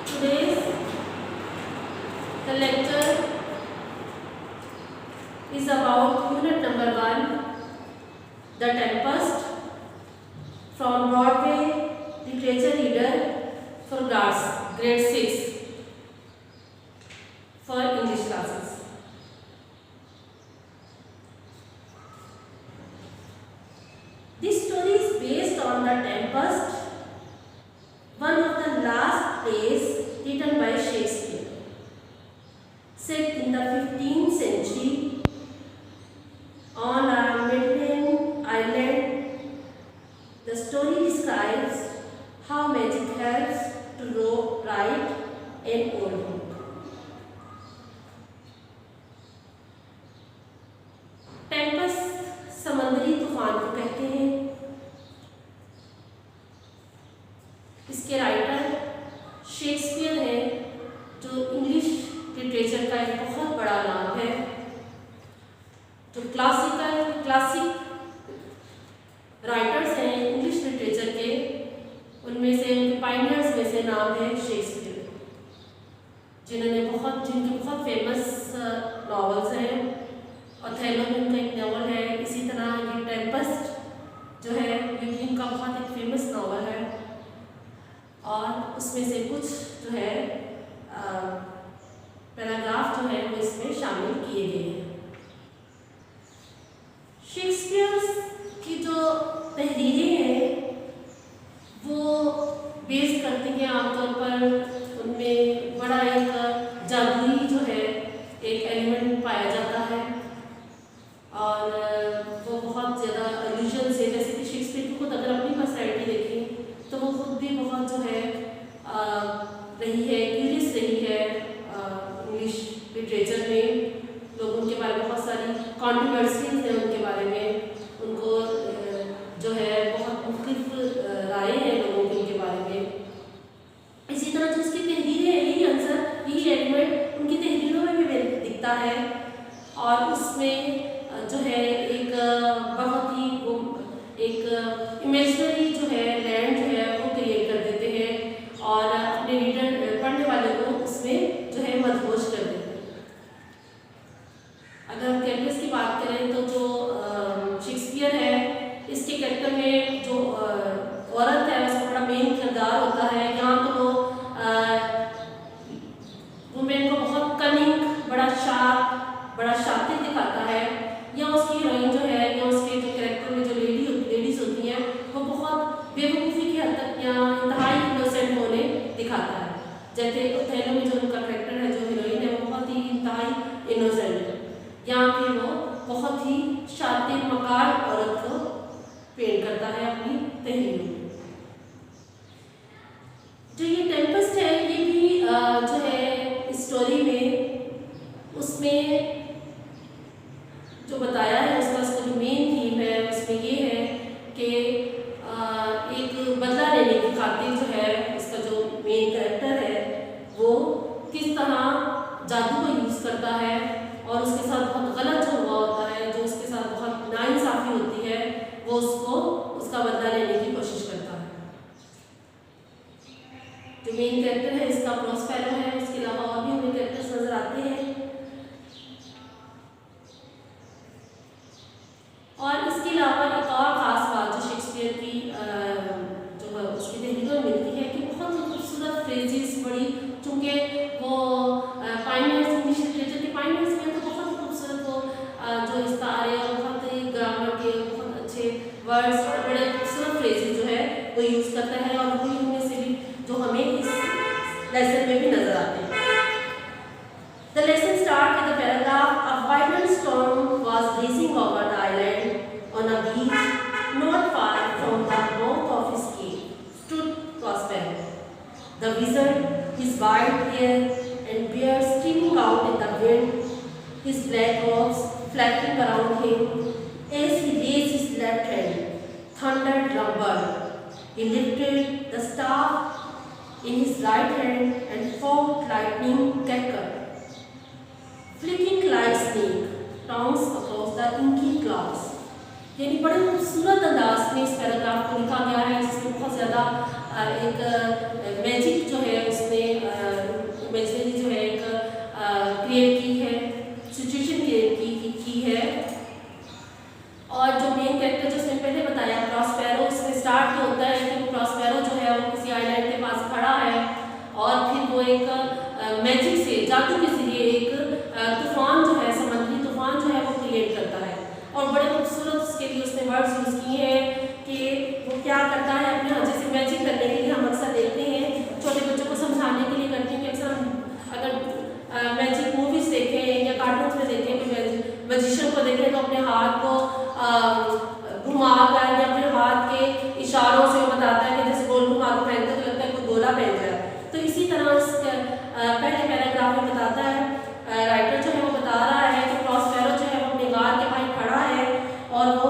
Today's the lecture is about unit number 1, The Tempest, from Broadway Literature Reader for grade 6 for English classes. This story is based on The Tempest, one of the last plays written by Shakespeare. Set in the 15th century on a Mediterranean island, the story describes how magic helps to write an old book. Tempest समंदरी तूफान को कहते हैं। इसके writer Shakespeare हैं, जो English literature का एक बहुत बड़ा नाम है, जो क्लासिक राइटर्स हैं इंग्लिश लिटरेचर के, उनमें से उनके पायनियर्स में से नाम है शेक्सपियर, जिन्होंने जिनके बहुत फेमस नॉवेल्स हैं। ओथेलो में उनका एक नॉवल है, इसी तरह ये टेम्पेस्ट जो है ये उनका बहुत एक फेमस नॉवल है, और उसमें से कुछ जो है पैराग्राफ जो है वो इसमें शामिल किए गए हैं। शेक्सपियर की जो तहरीरें हैं वो बेस करती हैं आमतौर पर, उनमें बड़ा एक जादुई जो है एक एलिमेंट पाया जाता है, और वो बहुत ज़्यादा एल्यूजन से, जैसे कि शेक्सपियर की खुद अगर अपनी पर्सनैलिटी देखें तो वो खुद भी बहुत जो है रही है, क्यूरियस रही है इंग्लिश लिटरेचर में। लोग उनके बारे में बहुत सारी कॉन्ट्रोवर्सीज हैं उनके बारे में, उनको जो है बहुत मुख्तलिफ राय हैं लोगों की उनके बारे में। इसी तरह जो उसकी तहरीरें हैं, यही आंसर, यही एलिमेंट उनकी तहरीरों में भी दिखता है, और उसमें जो है एक बहुत ही एक इमेजिनरी जो है लैंड जो है वो क्रिएट कर देते हैं, और अपने रीडर पढ़ने वाले को उसमें जो है मदहोश कर देते हैं। अगर हम कैरेक्टर्स की बात करें तो जो शेक्सपियर है, इसके कैरेक्टर में जो औरत है उसका बड़ा मेन किरदार होता है। यहाँ तो वो वुमेन को बहुत कनिंग, बड़ा शार्प, बड़ा शातिर दिखाता है। या उसकी हीरोइन जो है, या उसके जो कैरेक्टर में जो लेडीज होती हैं वो बहुत बेवकूफ़ी की हद तक या इंतहाई इनोसेंट होने दिखाता है। जैसे ओथेलो में जो उनका कैरेक्टर है, जो हीरोइन है, वो बहुत ही इंतहाई इनोसेंट है, यहाँ पे वो बहुत ही शातिर मकार औरत को पेंट करता है अपनी तहरीरों में। जो ये टेम्पेस्ट है ये भी जो है स्टोरी में उसमें जो बताया है उसका जो मेन थीम है उसमें ये है कि एक बदला लेने की खातिर जो है उसका जो मेन कैरेक्टर है वो किस तरह जादू को यूज़ करता है, और उसके साथ बहुत गलत जो हुआ होता है, जो उसके साथ बहुत नाइंसाफ़ी होती है, वो उसका बदला लेने की कोशिश करता है। जो मेन कैरेक्टर है इसका प्रोस्पेरो है, उसके अलावा और भी हमें कैरेक्टर्स नजर आते हैं। और इसके अलावा एक और ख़ास बात जो शेक्सपियर की जो है उसकी तहरीरों में मिलती है कि बहुत ही खूबसूरत फ्रेजेस, बड़ी, चूँकि वो पायनियर्स, इंग्लिश लिटरेचर के पायनियर्स में तो बहुत ही खूबसूरत वो जो इस्तारे और बहुत ही ग्रामर के बहुत अच्छे वर्ड्स और बड़े खूबसूरत फ्रेजेस जो है वो यूज़ करता है, और वही उनमें से भी जो हमें इस लेसन में भी नजर आते हैं। The lesson starts with a paragraph. A violent storm was racing over the island. On a beach not far from the mouth of his cave stood Prospero, the wizard, his white hair and beard streaming out in the wind, his black robes flapping around him as he raised his left hand. Thunder rumbled. He lifted the staff in his right hand and fought lightning crackled, flicking like snake tongues across the inky clouds. यानी बड़े खूबसूरत अंदाज में इस paragraph को लिखा गया है, जिसमें बहुत ज़्यादा एक मैजिक जो है उसमें मैजिक से, जादू के जरिए एक तूफान जो है, समुद्री तूफान जो है वो क्रिएट करता है। और बड़े खूबसूरत उसके लिए उसने वर्ड्स यूज़ किए हैं कि वो क्या करता है अपने, जैसे मैजिक करने के लिए हम अक्सर देखते हैं, छोटे बच्चों को समझाने के लिए करते हैं कि अक्सर हम अगर मैजिक मूवीज़ देखें या कार्टून्स में देखें, कोई मैजिशियन को देखें तो अपने हाथ को घुमा कर या अपने हाथ के इशारों से वो बताता है कि जैसे गोल घुमा के पहनते तो लगता है कोई गोला पहन रहा है। तो इसी तरह पहले पैराग्राफ में बताता है, राइटर जो है वो बता रहा है कि प्रॉस्पेरो जो है वो अपने गार के भाई खड़ा है और वो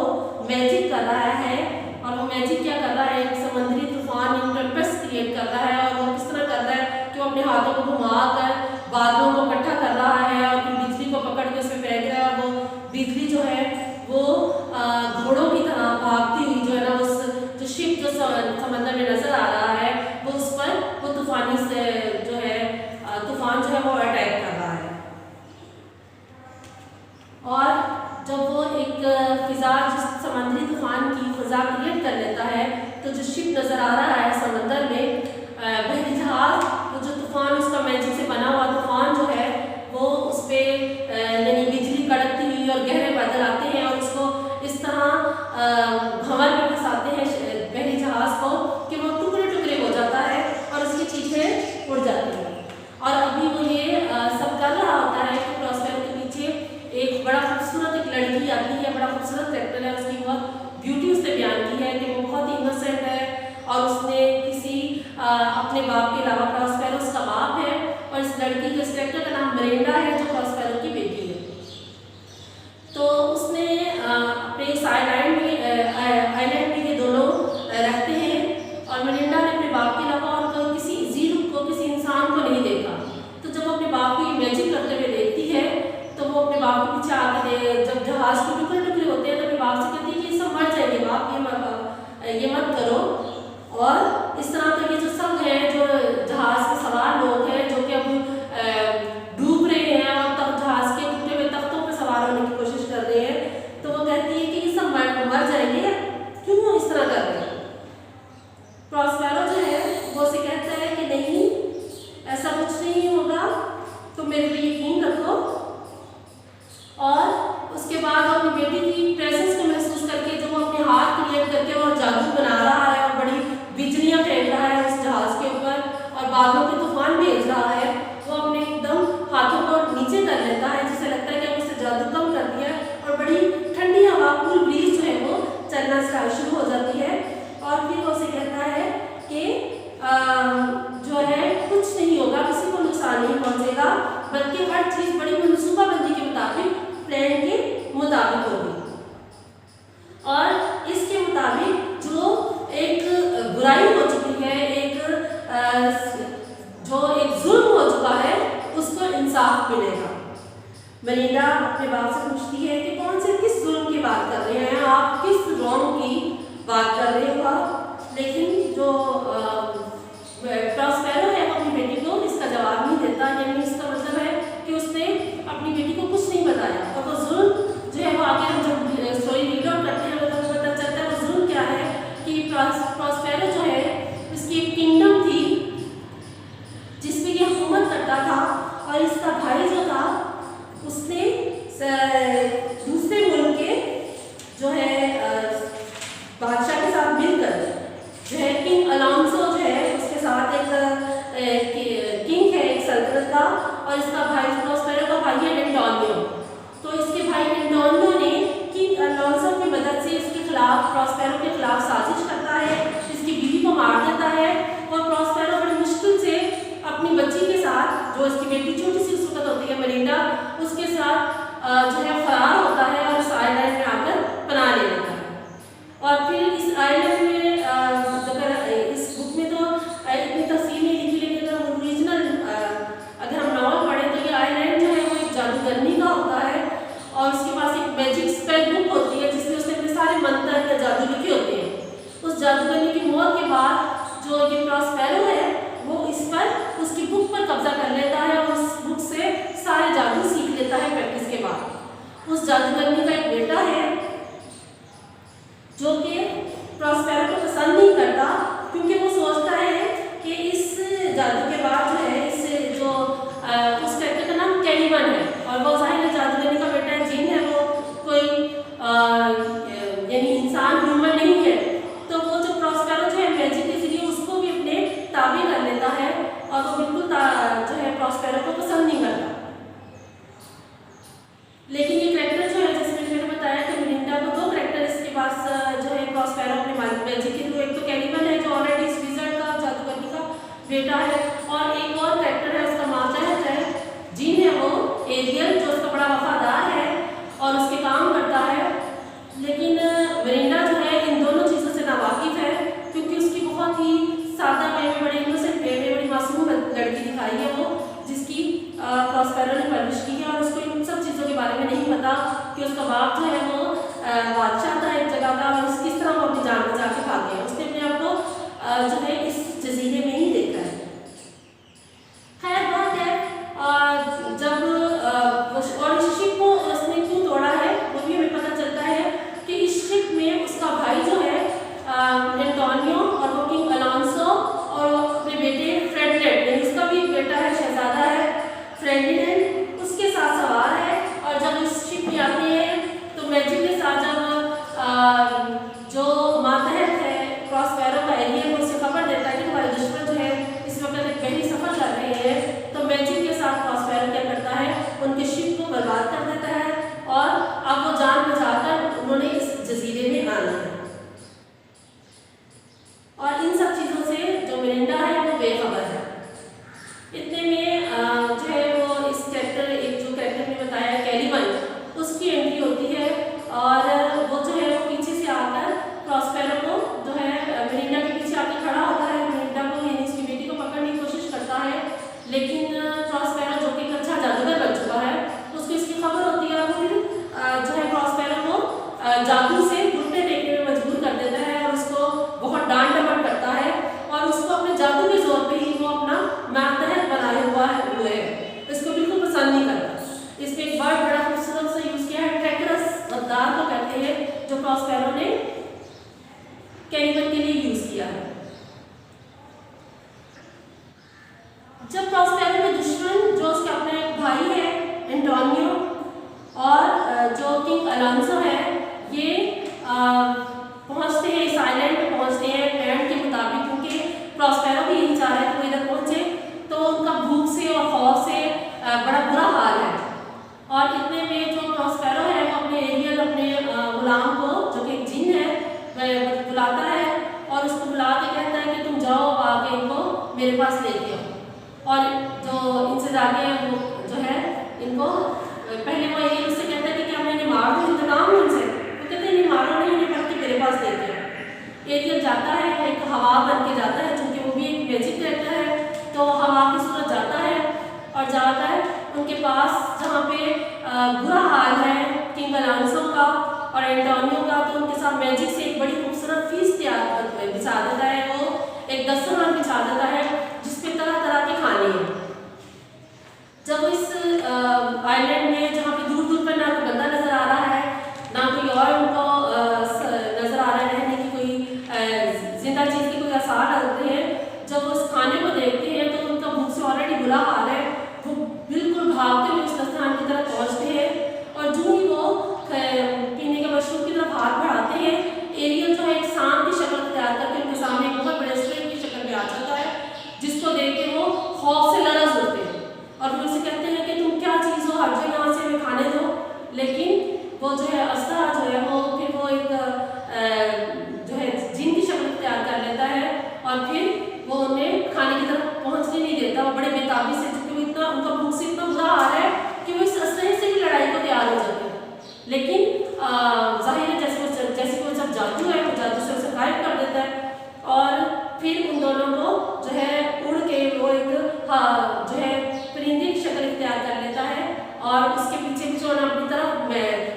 मैजिक कर रहा है। और वो मैजिक क्या कर रहा है, एक समुद्री तूफान, एक टेम्पेस्ट क्रिएट कर रहा है। और वो किस तरह कर रहा है कि वो अपने हाथों को घुमा कर बादलों को इकट्ठा कर रहा है और फिर बिजली को पकड़ के उसमें फेंक रहा है। और वो बिजली जो है वो घोड़ों की तरह भागती हुई जो है ना, उस जो शिप जो समंदर में नजर आ रहा है वो उस पर वो तूफानी से जो है तूफान जो है वो अटैक कर रहा है। और जब वो एक फिजा, समुद्री तूफान की फिजा क्रिएट कर लेता है तो जो शिप नजर आ रहा है समंदर में, बहरी जहाज, वो जो तूफान उसका मैजिक से बना हुआ तूफान जो है वो उस पर यानी बिजली कड़कती हुई और गहरे बादल आते हैं और उसको इस तरह भंवर में फंसाते हैं बहरी जहाज को कि वो टुकड़े टुकड़े हो जाता है और उसकी चीज़ें उड़ जाती हैं। और अभी वो ये सब कर रहा होता है कि प्रॉस्पेरो के पीछे एक बड़ा खूबसूरत एक लड़की आती है, बड़ा खूबसूरत कैरेक्टर है, उसकी बहुत ब्यूटी उसने बयान की है कि वो बहुत ही इनोसेंट है और उसने किसी अपने बाप के अलावा, प्रॉस्पेरो उसका बाप है और इस लड़की के, इस कैरेक्टर का नाम मिरेंडा है जो प्रॉस्पेरो की बेटी है। तो उसने अपने इस आइलैंड में ये दोनों रहते हैं और मिरेंडा ने अपने बाप के अलावा और किसी जीव को, किसी इंसान को नहीं देखा। तो जब वो अपने बाप को इमेजिन करते हुए देखती है तो वो अपने बाप के पीछे आकर, जब जहाज के टुकड़े टुकड़े होते हैं तो अपने बाप से कहती है कि सब मर जाएंगे बाप, ये मत करो। और इस तरह तो ये जो सब हैं, जो जहाज के सवार लोग हैं जो कि अब डूब रहे हैं और तब जहाज के टूटे हुए तख्तों पर सवार होने की कोशिश कर रहे हैं, तो वो कहती है कि ये सब मर जाएंगे, क्यों इस तरह कर रहे हैं। प्रॉस्पेरो जो है वो से कहता है कि नहीं, ऐसा कुछ नहीं होगा, तो मेरे पे यकीन रखो। और उसके बाद अपनी बेटी की प्रेजेंस को महसूस करके जब वो अपने हाथ क्रिएट करके और जादू बना रहा है और बड़ी बिजलियां फेंक रहा है उस जहाज के ऊपर और बादलों के तूफान भेज रहा है, वो अपने एकदम हाथों को नीचे कर लेता है, जिसे लगता है कि उससे जादू कम कर दिया और बड़ी ठंडी हवा, कूल ब्रीज जो है वो चलना शुरू हो जाती है। और फिर वो उसे कहता है कि जो है कुछ नहीं होगा, किसी को नुकसान नहीं पहुंचेगा, बल्कि हर चीज़ बड़ी मनसूबाबंदी के मुताबिक, प्लान के मुताबिक होगी। और इसके मुताबिक जो एक बुराई हो चुकी है, जो एक जुल्म हो चुका है, उसको इंसाफ मिलेगा। मिरेंडा अपने बाप से पूछती है कि कौन से, किस जुल्म की बात कर रहे हैं आप, किस रॉन्ग की बात कर रहे हो आप। लेकिन जो प्रॉस्पेरो है वो अपनी बेटी को इसका जवाब नहीं देता, यानी इसका मतलब है कि उसने अपनी बेटी को कुछ नहीं बताया। और वो जुल्म जो है वो आगे हम जब स्टोरी रीड आउट करते हैं तो पता चलता है वो जुल्म क्या है कि प्रॉस्पेरो जो है उसकी एक किंगडम थी जिस पे ये हुकूमत करता था और इसका भाई जो था उसने दूसरे मुल्क के जो है बादशाह के साथ मिलकर जो है किंग अलोंसो जो है उसके साथ एक किंग है एक सल्तनत का, और इसका भाई प्रॉस्पेरो का भाई है एंटोनियो। तो इसके भाई एंटोनियो ने किंग अलोंसो की मदद से इसके खिलाफ, प्रॉस्पेरो के खिलाफ साजिश करता है, इसकी बीवी को मार देता है और प्रॉस्पेरो बड़ी मुश्किल से अपनी बच्ची के साथ, जो इसकी बेटी छोटी सी उस वक्त होती है मिरेंडा, उसके साथ जो है फरार होता है और इस आइलैंड में आकर पनाह ले लेता है। और फिर इस आइलैंड में इस बुक में तो इतनी तफसील नहीं लिखी, लेकिन अगर ओरिजिनल अगर हम नॉवल पढ़ें तो ये आइलैंड जो है वो एक जादूगरनी का होता है और उसके पास एक मैजिक स्पेल बुक होती है जिसमें उसने अपने सारे मंत्र या जादू लिखे होते हैं। उस जादूगरनी की मौत के बाद जो ये प्रॉस्पेरो है वो इस पर, उसकी बुक पर कब्जा कर लेता है और उस बुक से सारे जादू सीख लेता है प्रैक्टिस के बाद। उस जादूगरनी का एक बेटा है जो कि प्रॉस्पेरो को पसंद नहीं करता, क्योंकि वो सोचता है कि इस जादू के बाद जो है, इस जो और एक और कैरेक्टर है उसका मातहत है, जीन है वो एरियल, जो उसका बड़ा वफादार है और उसके काम करता है। लेकिन मिरिंडा जो है इन दोनों चीज़ों से नावाकिफ है, क्योंकि उसकी बहुत ही सादा वे में, बड़े इनोसेंट वे में, बड़ी मासूम लड़की दिखाई है वो, जिसकी प्रॉस्पेरो ने परवरिश की है। और उसको इन सब चीज़ों के बारे में नहीं पता कि उसका बाप जो है वो बादशाह था एक जगह का, और किस तरह वो अपनी जान बचा के भाग गया। उसने अपने आप को जो है इस जजीरे में ही देखा है। खैर बात है जब और इस शिप को उसने क्यों तोड़ा है वो भी हमें पता चलता है कि इस शिप में उसका भाई जो है एंटोनियो और वो किंग अलोंसो और अपने बेटे फ्रेडरिक, उसका भी एक बेटा है, शहजादा है फ्रेडिनेंड, उसके साथ सवार है। और जब इस शिप में आते हैं तो मैजिक के साथ जब जो मातहत है प्रॉस्पेरो का एरियल उसे खबर देता है कि तुम्हारे दुश्मन जो है इस वक्त एक पहली सफर कर रहे हैं, तो मैजिक के साथ प्रॉस्पेरो क्या करता है, उनके शिप को बर्बाद कर देता है और अब वो जान बचाकर उन्होंने इस जजीरे में आना है। और इन सब चीज़ों से जो मिरिंडा है वो बेखबर है। इतने में जो है वो इस कैरेक्टर, एक जो कैरेक्टर ने बताया कैलिबन, उसकी एंट्री होती है और वो जो है वो पीछे से आकर प्रॉस्पेरो को जो है मिरिंडा के पीछे आकर खड़ा होता है, मिरिंडा को यानी उसकी बेटी को पकड़ने की कोशिश करता है। लेकिन प्रॉस्पेरो जो कि एक अच्छा जादूगर बन चुका है, उसको इसकी खबर होती है और फिर जो है प्रॉस्पेरो को जादू से घुटने टेकने में मजबूर कर देता है और उसको बहुत डांट डपट करता है और उसको अपने जादू के जोर पे ही वो अपना मातहत बनाए हुआ है, इसको बिल्कुल पसंद नहीं करता। इसमें एक वर्ड बड़ा खूबसूरत सा यूज किया है, ट्रैकरस, गद्दार को कहते हैं, जो प्रॉस्पेरो ने कैलिबन के लिए यूज किया है। जब प्रॉस्पेरो के दुश्मन जो उसके अपने भाई है एंटोनियो और जो किंग अलोंसो है, ये पहुंचते हैं इस आइलैंड पे, पहुंचते हैं प्लान के मुताबिक, क्योंकि प्रॉस्पेरो भी यही चाह रहा है कि वो इधर पहुंचे, तो उनका भूख से और खौफ से बड़ा बुरा हाल है। और इतने में जो प्रॉस्पेरो है वो अपने एरियल, अपने गुलाम को जो कि एक जिन है, वह बुलाता है और उसको बुला के कहता है कि तुम जाओ आके इनको मेरे पास लेके आओ। और जो इनसे जाके वो जो है इनको पहले वो एरियल उससे कहता है कि क्या मैं इन्हें मार दूँ, इंतकाम है उनसे, तो कहते हैं नहीं मारो नहीं, इन्हें पढ़ के मेरे पास लेके आओ। एरियल जाता है, एक हवा बन के जाता है, चूँकि वो भी एक मैजिक कैरेक्टर है, तो हवा की सूरत जाता है और जाता है उनके पास जहाँ पे बुरा हाल है किंग अलोंसो का और एंटोनियो का, तो उनके साथ मैजिक से एक बड़ी खूबसूरत फीस तैयार बिछा देता है, वो एक दस्तरखान बिछा देता है जिसपे तरह तरह के खाने हैं। जब इस आइलैंड में जहाँ पे दूर दूर पर ना कोई बंदा नजर आ रहा है, ना कोई और उनको नजर आ रहा है, रहने की कोई जिंदा चीज की कोई आसार लगते हैं, जब उस खाने को देखते हैं तो उनका भूख से ऑलरेडी बुरा हाल है, वो बिल्कुल भागते हुए उस दस्तरखान की तरफ पहुँचते हैं और जो ही वो पीने के मशरूब की तरफ हाथ बढ़ाते हैं, एरियल जो है एक सांप की शक्ल तैयार करके उनके सामने एक बहुत बड़े स्ट्रेट की शक्ल में आ जाता है, जिसको देख के वो खौफ से लरज़ होते हैं और फिर उसे कहते हैं कि तुम क्या चीज़ हो, हट जाओ यहाँ से, हमें खाने दो। लेकिन वो जो है अस्ता जो है वो फिर वो एक जो है जिन की शक्ल तैयार कर लेता है और फिर वो उन्हें खाने की तरफ पहुँचने नहीं देता। वो बड़े बेताबी से, क्योंकि वो इतना उनका भूख से इतना बुरा हाल है कि वो इस असलहे से भी लड़ाई को तैयार हो जाते हैं। लेकिन जाहिर है जैसे वो जब जादू है, वो जादू से उसे गायब कर देता है और फिर उन दोनों को जो है उड़ के वो एक जो है परिंदे की शक्ल इख्तियार कर लेता है और उसके पीछे पीछे उन्हें अपनी तरफ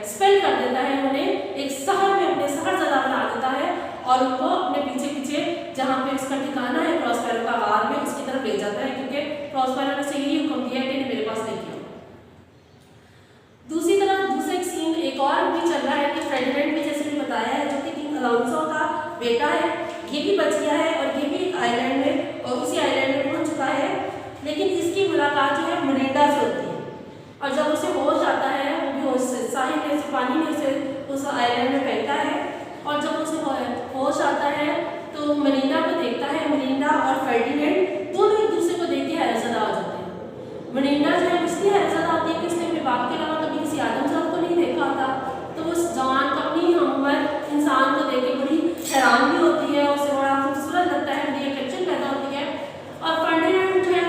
स्पेल कर देता है, उन्हें एक शहर में अपने शहर ज़्यादा बना देता है और उनको अपने पीछे पीछे जहाँ पे उसका ठिकाना है प्रॉस्पेरो का गार में, उसकी तरफ ले जाता है, क्योंकि प्रॉस्पेरो ने से यही हुक्म दिया कि मेरे पास लेके आओ। दूसरी तरफ दूसरा एक सीन एक और भी चल रहा है कि फ्रेडरिक भी जैसे भी बताया है, जो कि किंग अलोंसो का बेटा है, ये भी बच गया है और ये भी एक आइलैंड में और उसी आइलैंड में पहुंच चुका है। लेकिन इसकी मुलाकात जो है मिरिंडा से होती है और जब उसे होश आता है, वो भी होश से साहिल में से पानी में से उस आइलैंड में फेंकता है और जब उसे होश आता है तो मिरिंडा को देखता है। मिरिंडा और फर्डिनेंड दोनों एक दूसरे को देख के हैरतज़दा हो जाते हैं। मिरिंडा जो है इसलिए हैरतज़दा होती है कि उसने अपने बाप के अलावा कभी किसी आदमजात को नहीं देखा था, तो उस जवान को अपनी हमउम्र इंसान को देख के बड़ी हैरानी होती है, उसे बड़ा खूबसूरत लगता है, बड़ी अट्रैक्शन पैदा होती है। और फर्डिनेंड जो है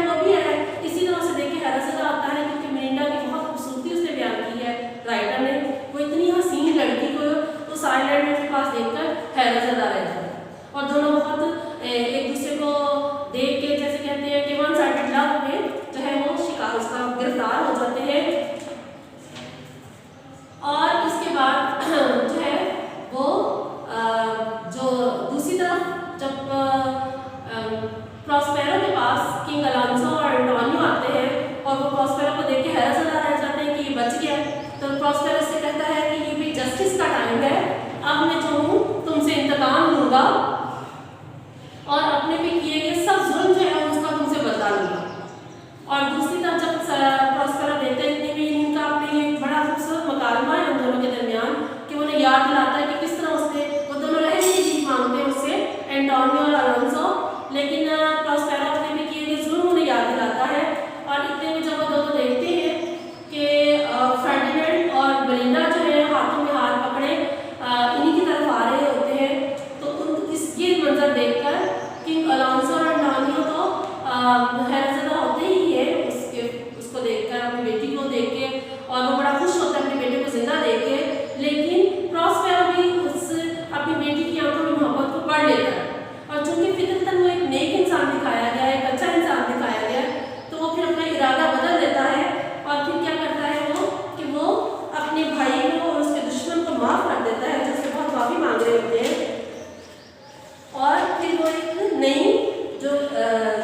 प्रॉस्पेरो से कहता है कि ये भी जस्टिस का टाइम है, अब मैं जो हूँ तुमसे इंतकाम लूंगा और अपने पे किए गए सब जुल्म जो है उसका तुमसे बदला लूंगा। और दूसरी तरफ जब प्रॉस्पेरो देते हैं इतने में इनका अपने एक बड़ा खूबसूरत मुकालमा है उन दोनों के दरमियान कि उन्हें याद दिलाता है कि किस तरह उसने वो दोनों रहने की भीख मांगते हैं उससे, एंटोनियो और अलोंसो, लेकिन प्रॉस्पेरो अपने पे किए गए जुल्म उन्हें याद दिलाता है। और इतने में जब वो दोनों देखते हैं कि फर्डिनेंड और बेलिंडा जो है हाथों में हाथ पकड़े इन्हीं की तरफ आ रहे होते हैं, तो ये मंजर देखकर किंग अलोंसो और एंटोनियो तो हैरतज़दा होते ही है उसको देखकर, अपनी बेटी को देख के, और वो बड़ा खुश होता है अपनी बेटे को जिंदा देख के। लेकिन प्रॉस्पेरो भी उस अपनी बेटी की आंखों में मोहब्बत को पढ़ लेता है, और चूंकि फितरतन वो एक नेक इंसान दिखाया गया है, एक अच्छा इंसान दिखाया गया है, तो वो फिर अपना इरादा बदल देता है और फिर क्या करता है वो कि वो अपने भाई को और उसके दुश्मन को माफ़ कर देता है, जिससे बहुत माफ़ी मांग रहे होते हैं। और फिर वो एक नई जो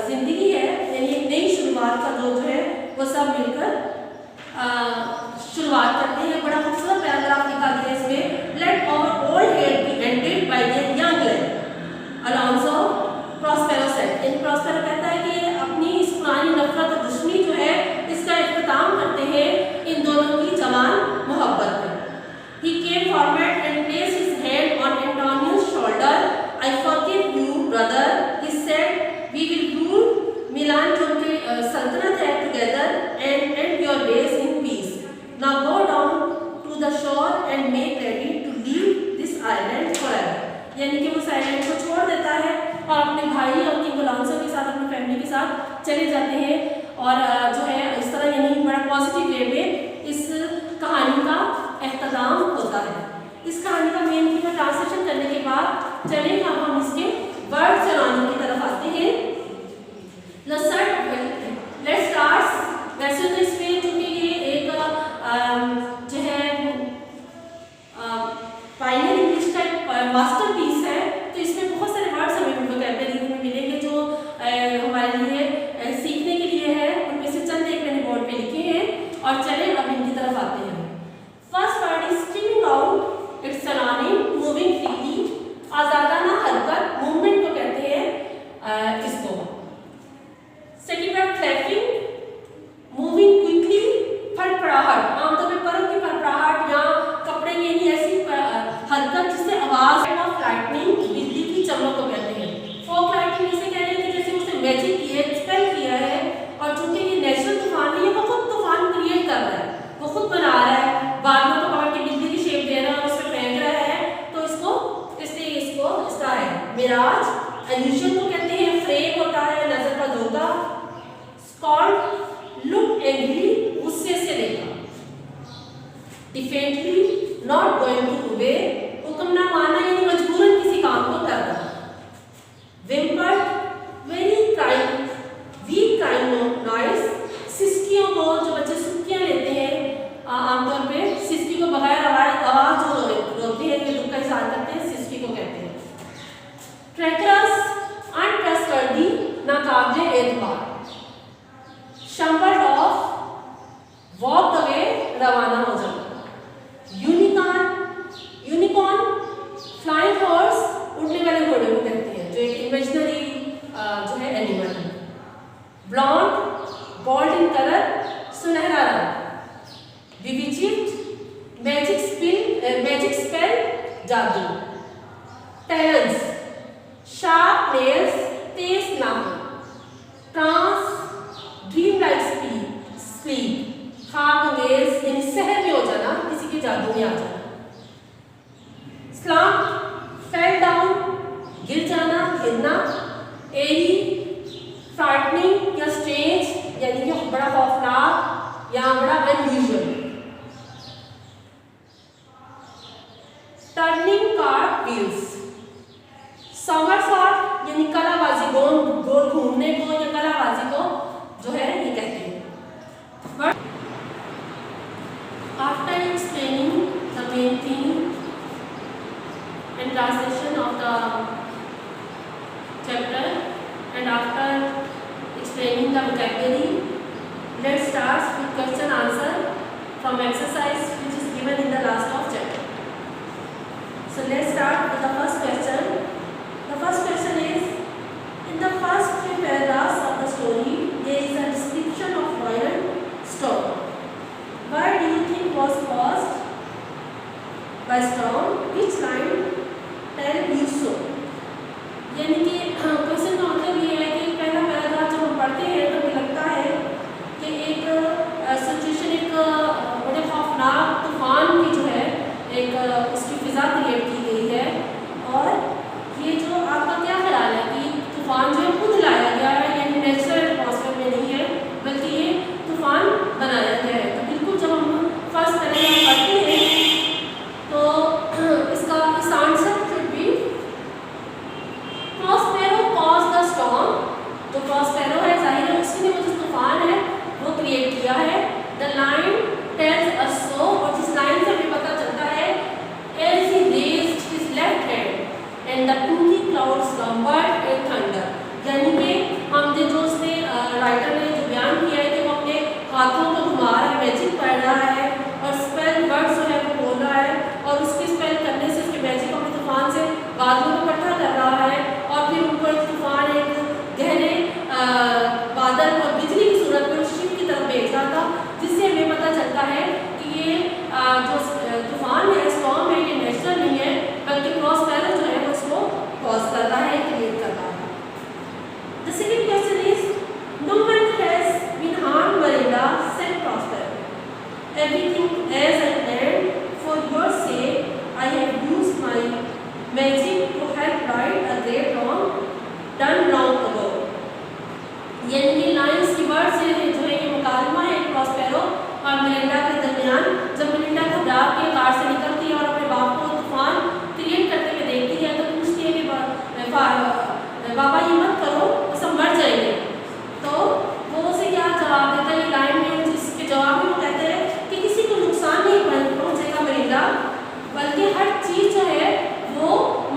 जिंदगी है, यानी एक नई शुरुआत का जो है वो सब मिलकर शुरुआत करते हैं। बड़ा खूबसूरत पैराग्राफ लिखा गया है इसमें, let our old hate be ended by their young lad Alonso Prospero said. इन प्रॉस्पेरो कहता है कि अपनी इस पुरानी नफरत और दुश्मनी जो है इसका इख्तिताम करते हैं इन दोनों की जवान मोहब्बत पर। He came forward and placed his hand on Antonio's shoulder. I forgive you, brother, he said. We will rule Milan जो उनके सल्तनत है together and end your days in peace. Now go down to the shore and make ready to leave this island forever. यानी कि उस island को छोड़ देता है और अपने भाई और किंग अलोंसो के साथ अपनी फैमिली के साथ चले जाते हैं। और जो है इस तरह यानी बड़ा पॉजिटिव वे में इस कहानी का एख्तिताम होता है। इस कहानी का मेन थीम में ट्रांसलेशन करने के बाद चलें अब हम इसके वर्ड सराउंडिंग की तरफ आते हैं। Let's start. वैसे तो इसमें चूंकि ये एक जो है फाइनल इंग्लिश का एक मास्टरपीस है, तो इसमें बहुत सारे वर्ड्स हमें वोकैबुलरी में मिलेंगे जो हमारे लिए सीखने के लिए है। उनमें से चंद एक मैंने बोर्ड पे लिखे हैं और चलें अब इनकी तरफ आते हैं। First word is streaming out, its surrounding, moving freely, आजादाना हरकत, मूवमेंट को कहते हैं इसको। Second word flapping, moving quickly, फड़फड़ाहट, आमतौर पर परम की फड़फड़ाहट या कपड़े की यानी ऐसी हरकत जिससे आवाज है। फ्लाइटनिंग, बिजली की चमक को कहते हैं। फॉग लाइटिंग इसे कह रहे हैं कि जैसे उसने मैजिक किया है, स्पेल किया है, और चूंकि ये नेचुरल तूफान नहीं है, वो खुद तूफान क्रिएट कर रहा है, वो खुद बना रहा है, बादलों को पकड़ के बिजली की शेप दे रहा है और उसमें फेंक रहा है, तो इसको इसका है मिराज। इल्यूजन को कहते हैं, फ्रेम होता है नजर का धोखा। स्कॉल्ड, लुक एंग्री, गुस्से से देखा। डिफेंटली, नॉट गोइंग टू ओबे, हुक्म ना मानना यानी मजबूरन किसी काम को करना। Whimpered, very crime, weak crime noise, सिसकियों को जो बच्चे सुस्कियां लेते हैं आमतौर पे सिसकी को बगैर आवाज जो रोते हैं, जो दुख का इजहार करते हैं, सिसकी को कहते हैं। ट्रैकरस, अनट्रस्टवर्दी, नाकाबिले एतबार। शंबर ऑफ, वॉक द वे, रवाना हो जाना। यूनिकॉर्न, फ्लाइंग हॉर्स, उड़ने वाले घोड़े को कहते हैं, जो एक इमेजिनरी जो है एनिमल है। ब्लॉन्ड, गोल्ड इन कलर, सुनहरा रंग। विविजिट, मैजिक स्पेल, जादू। टैलेंस, शार्प नेल्स, तेज नाखून। ट्रांस, ड्रीम लाइक स्लीप, ख्वाब अंगेज यानी सहर में हो जाना, किसी के जादू में आ जाना। स्लांट, फेल डाउन, गिर जाना, गिरना। एरी, फ्राइटनिंग या स्ट्रेंज यानी कि बड़ा खौफनाक या बड़ा unusual. Turning cartwheels. Somersault यानी कलाबाजी, गोल घूमने को या कलाबाजी को जो है ये कहते हैं। But after explaining the main theme and translation of the chapter and after explaining the vocabulary, let's start with question answer from exercise which is given given in the last of chapter. So let's start with the first question. The first question is, in the first 3 paragraphs of the story, there is a description of violent storm. Why do you think was caused by storm? Which line tell you so? यानी कि question का मतलब ये है कि पहला paragraph जब हम पढ़ते हैं तो हमें लगता है कि एक सिचुएशन, एक बड़े खौफनाक तूफान की जो है एक उसकी फिजा क्रिएट की गई है। और ये जो आपका क्या ख्याल है कि तूफान जो है खुद लाया गया है, यानी नेचुरल एटमॉस्फेयर में नहीं है, बल्कि ये तूफान बनाया गया है? तो बिल्कुल जब हम फर्स्ट पैराग्राफ पढ़ते हैं तो इसका इस answer should be Prospero cause the storm. तो प्रॉस्पेरो है, जाहिर है उसी ने वो जो तूफान है वो क्रिएट किया है। The line tells us so, और जिस लाइन से हमें पता चलता है, as he raised his left hand and the inky clouds lumbered in thunder. यानी कि हमने जो उसने राइटर ने जो बयान किया है कि वो अपने हाथों को घुमा रहा है, मैजिक पढ़ रहा है और स्पेल वर्ड जो है वो बोल रहा है, और उसके स्पेल करने से उसके मैजिक अपने तूफान से बादलों को इकट्ठा कर रहा है, और फिर उनको एक तूफान एक गहरे बादल और बिजली की सूरत में उस शिप की तरफ भेज रहा था, जिससे हमें पता चलता है कि ये जो तूफान है, स्टॉर्म है, ये नेचुरल नहीं है, बल्कि प्रॉस्पेरो जो है वो इसको कॉज कर रहा है, क्रिएट कर रहा है। The second question is, no one has been harmed Miranda, said Prospero, everything as I planned, for your sake I have used my magic to help right a great wrong done long ago. यानी कि lines की word से जो है ये मुकालमा है Prospero और Melinda के दरमियान। जब मेलिंडा घबरा के कार से निकलती है और अपने बाप को तूफान क्रिएट करते हुए देखती है तो पूछती है कि बाबा ये मत करो, वो सब मर जाएंगे। तो वो उसे क्या जवाब देता है, ये लाइन में जिसके जवाब में वो कहते हैं कि किसी को नुकसान नहीं पहुँचेगा मेलिंडा, बल्कि हर चीज़ जो है वो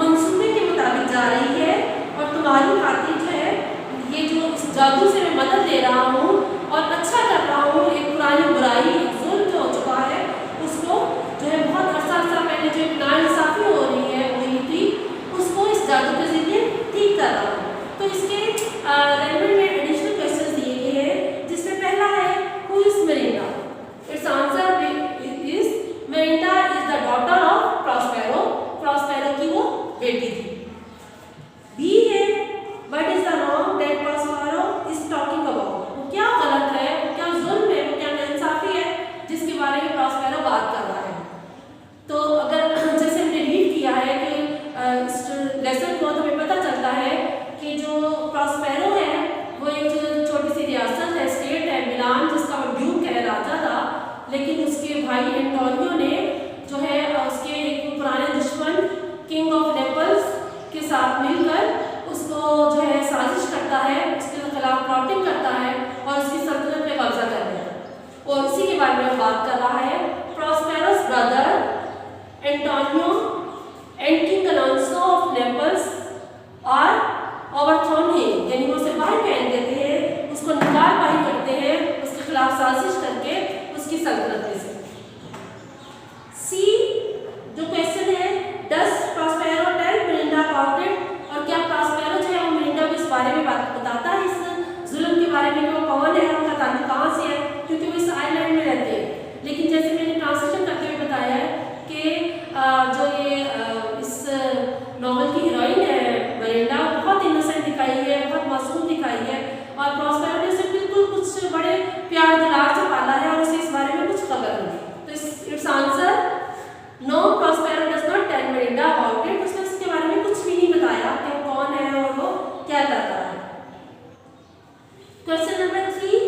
मंसूबे के मुताबिक जा रही है, और तुम्हारी खातिर जो है ये जो इस जादू से मैं मदद दे रहा हूँ और अच्छा कर रहा हूँ, एक पुरानी बुराई, एक जुल्म जो हो चुका है उसको जो है बहुत अरसा पहले जो एक नाइंसाफ़ी हो रही है हुई थी, उसको इस जादू के जरिए ठीक कर रहा हूँ। तो इसके रेलेवेंट में एडिशनल क्वेश्चन दिए गए हैं, जिसमें पहला है, who is Melinda? It's answer is Melinda is the daughter of Prospero. Prospero की वो बेटी थी। बी है, what is the wrong that Prospero is talking about? वो क्या गलत है, वो क्या जुल्म है, वो क्या नाइंसाफी है जिसके बारे में प्रॉस्पेरो बात कर रहा है? तो अगर जैसे हमने रीड किया है कि इस लेसन को हमें पता चलता है कि जो प्रॉस्पेरो है वो एक छोटी सी रियासत है, स्टेट है मिलान, जिसका वो ड्यूक है, राजा था, लेकिन उसके भाई एंटोनियो ने जो है उसके एक पुराने दुश्मन किंग ऑफ नेपल्स के साथ मिलकर उसको जो है साजिश करता है, उसके खिलाफ प्लॉटिंग करता है और उसकी सल्तनत पे कब्जा कर लेता है। और उसी के बारे में बात कर रहा है। Prospero's brother Antonio and king Alonso of Naples are overthrown him, यानी वो उसे बाहर फेंक देते हैं, उसको निकाल बाहर करते हैं, उसके खिलाफ साजिश करके उसकी सल्तनत में से। सी जो क्वेश्चन है, does Prospero tell Melinda about it? और क्या प्रॉस्पेरो जो है वो मेलिंडा को इस बारे में बताता है, इस जुल्म के बारे में, कि वो कौन है, उनका ताल्लुक कहाँ से है, क्योंकि वो इस आइलैंड में रहते हैं। लेकिन जैसे मैंने ट्रांसलेशन करते हुए बताया है कि जो ये इस नॉवल की हीरोइन है मेलिंडा, बहुत इनोसेंट दिखाई है, बहुत मासूम दिखाई है, और प्रॉस्पेरो ने उसे बिल्कुल कुछ बड़े प्यार दुलार से पाला है और उसे इस बारे में कुछ खबर नहीं। तो it's answer no, Prospero does not tell Melinda about it. उसने इसके बारे में कुछ भी नहीं बताया कि वो कौन है और वो क्या करता है। Question number 3,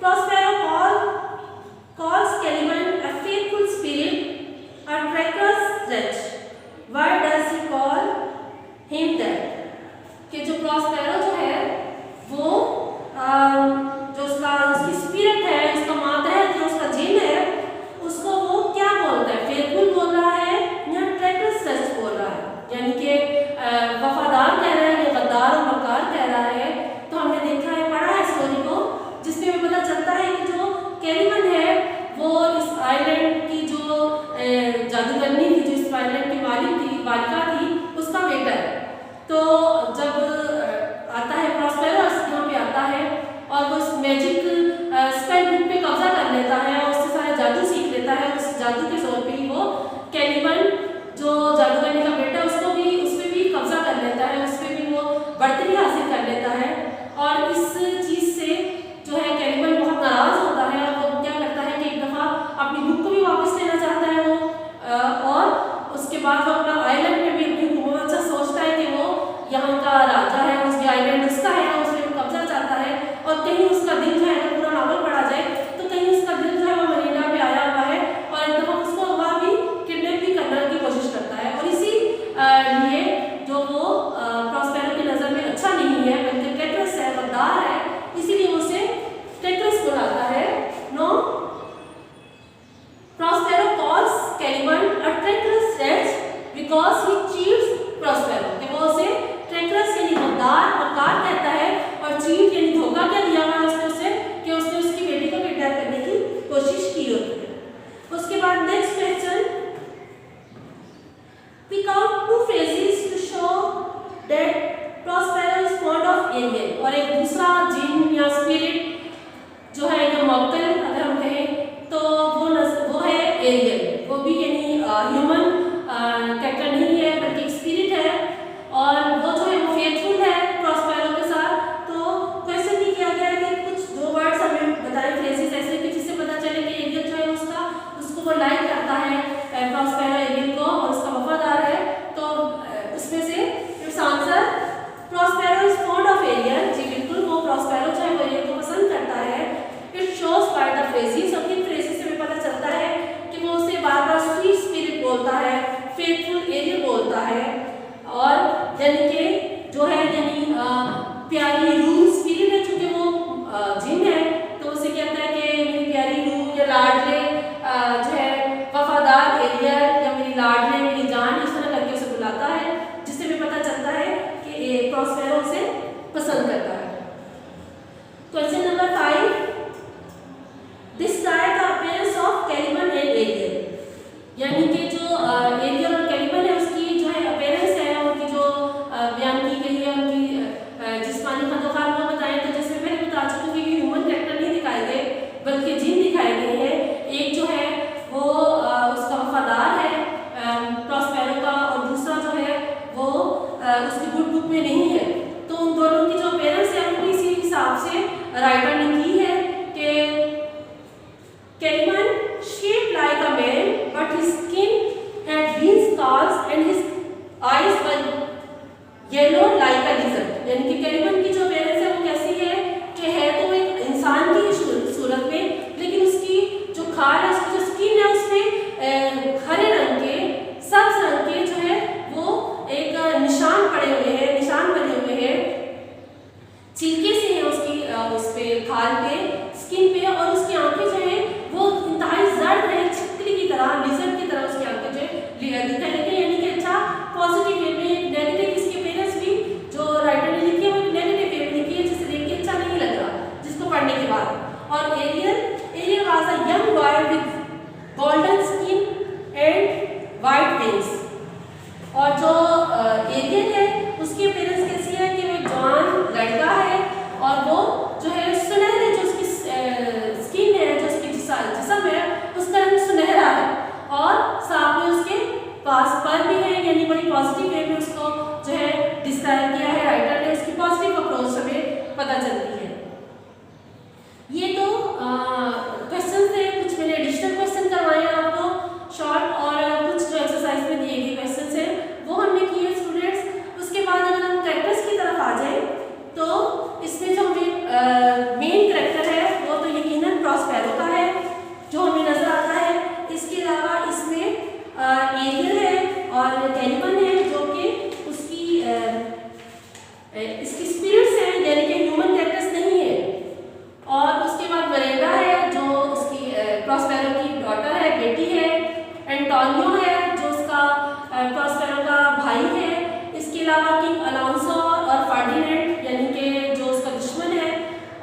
Prospero calls Caliban a faithful spirit, a treacherous wretch. Why does he call him that? कि जो प्रॉस्पेरो जो है वो जो उसकी स्पिरिट है, उसका मातहत है, उसका जिन है, उसको वो क्या बोलता है? फेथफुल बोल रहा और Ariel was a young boy with golden skin and white veins. और जो एरियल है उसकी अपीयरेंस कैसी है कि वो एक जवान लड़का है और वो जो है सुनहरे, जो उसकी स्किन है, जो उसकी जिस्म है, उसका रंग सुनहरा है और साथ में उसके पास पर भी है, यानी बड़ी पॉजिटिव वे में उसको जो है डिस्क्राइब किया है राइटर ने। उसकी पॉजिटिव अप्रोच हमें पता चलती है। ये तो क्वेश्चन थे, कुछ मैंने एडिशनल क्वेश्चन करवाए हैं आपको शॉर्ट, और कुछ जो एक्सरसाइज में दिए गए क्वेश्चन है वो हमने किए स्टूडेंट्स। उसके बाद अगर हम कैरेक्टर्स की तरफ आ जाए तो इसमें जो हमें मेन कैरेक्टर है वो तो यकीनन प्रॉस्पेरो का है जो हमें नजर आता है। इसके अलावा इसमें एरियल है और कैलिबन है जो कि उसकी इसकी स्पिरिट्स हैं, यानी कि ह्यूमन कैरेक्टर्स नहीं है। और उसके बाद मरेंडा है जो उसकी प्रॉस्पेरो की डॉटर है, बेटी है। एंटोनियो है जो उसका प्रॉस्पेरो का भाई है। इसके अलावा किंग अलाउंसो और फर्डिनेंड यानी कि जो उसका दुश्मन है,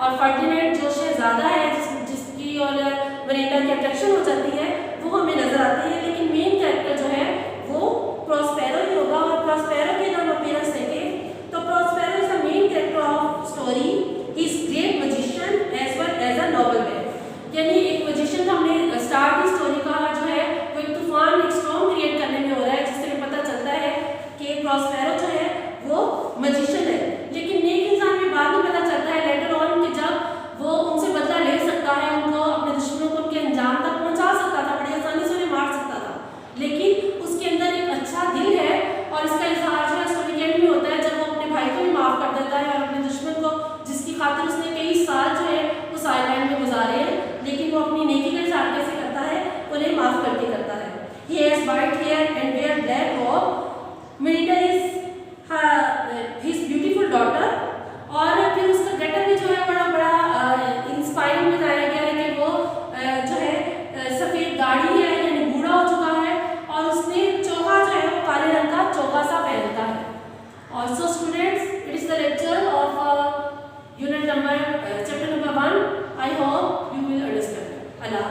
और फर्डिनेंड जो शहजादा है जिसकी और मरेंडा की अट्रैक्शन हो जाती है, वो हमें नजर आती है। लेकिन मेन कैरेक्टर जो है वो प्रॉस्पेरो ही होगा। और प्रॉस्पेरो के नाम अपीयरेंस देखें तो Prospero is the main character of story. He is great magician as well as a noble man. यानी एक मैजिशियन हमने स्टार्ट की स्टोरी का जो है वो एक तूफान, एक स्टॉर्म क्रिएट करने में हो रहा है, जिससे हमें पता चलता है कि प्रॉस्पेरो जो है वो मैजिशियन है। लेकिन नेक इंसान में बाद में पता चलता है लेटर ऑन कि जब वो उनसे बदला ले सकता है, उनको अपने दुश्मनों को उनके अंजाम तक पहुंचा सकता था, बड़ी आसानी से उन्हें मार सकता था, लेकिन उसके अंदर एक अच्छा दिल है। और इसका इजहार जो है स्टोरी के एंड में होता है जब वो अपने भाई को भी माफ कर देता है और अपने दुश्मन को, जिसकी खातिर उसने कई साल जो है उस आइलैंड में गुजारे हैं, लेकिन वो अपनी नेकी का इजहार कैसे करता है, उन्हें माफ करके करता है। He has white hair and wear black robe. Merida is his beautiful daughter. और फिर उसका गेटअप भी जो है बड़ा इंस्पायरिंग बनाया गया है कि वो जो है सफ़ेद दाढ़ी है, यानी बूढ़ा हो चुका है, और उसने चोगा जो है वो काले रंग का चोगा सा पहनता है। और so students, it is the lecture of unit number chapter number 1. I hope you will understand. Allah.